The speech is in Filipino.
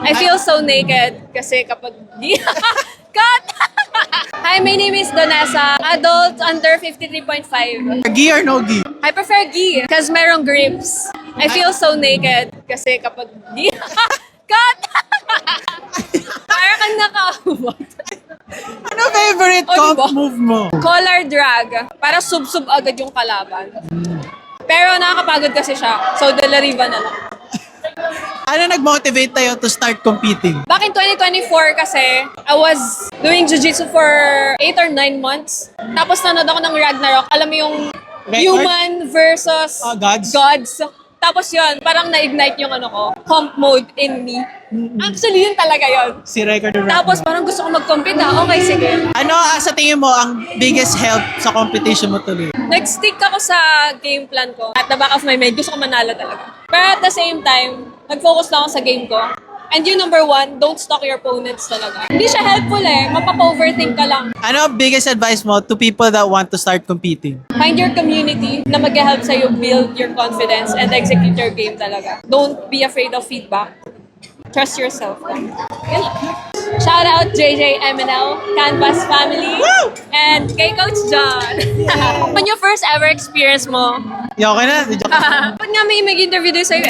I feel so naked kasi kapag cut! Hi, my name is Donessa. Adult under 53.5. Gi or no gi? I prefer gi because merong grips. I feel so naked kasi kapag cut! Parang kang nakaabot. Ano favorite Oh, comp diba? move mo? Collar drag. Para sub-sub agad yung kalaban. Pero nakakapagod kasi siya. So, dalariba na lang. Ano nag-motivate tayo to start competing? Back in 2024 kasi, I was doing jiu-jitsu for 8 or 9 months. Tapos nanood ako ng Ragnarok. Alam mo yung Record? human versus Gods? gods. Tapos yun, parang na-ignite yung comp mode in me. Actually, yun talaga yun. Si Record Tapos parang gusto ko mag-compete Okay, sige. Ano sa tingin mo ang biggest help sa competition mo tuloy? Nag-stick ako sa game plan ko. At the back of my mind, gusto ko manalo talaga. Pero at the same time, nag-focus lang ako sa game ko. And yung number one, don't stalk your opponents talaga. Hindi siya helpful mapapa-overthink ka lang. Ano ang biggest advice mo to people that want to start competing? Find your community na mag-help sa'yo build your confidence and execute your game talaga. Don't be afraid of feedback. Trust yourself. Yan lang. Shout out JJ MNL, Canvas family, and kay Coach John. Ano yung first ever experience mo? Okay na. Ba't nga may mag-interview din sa'yo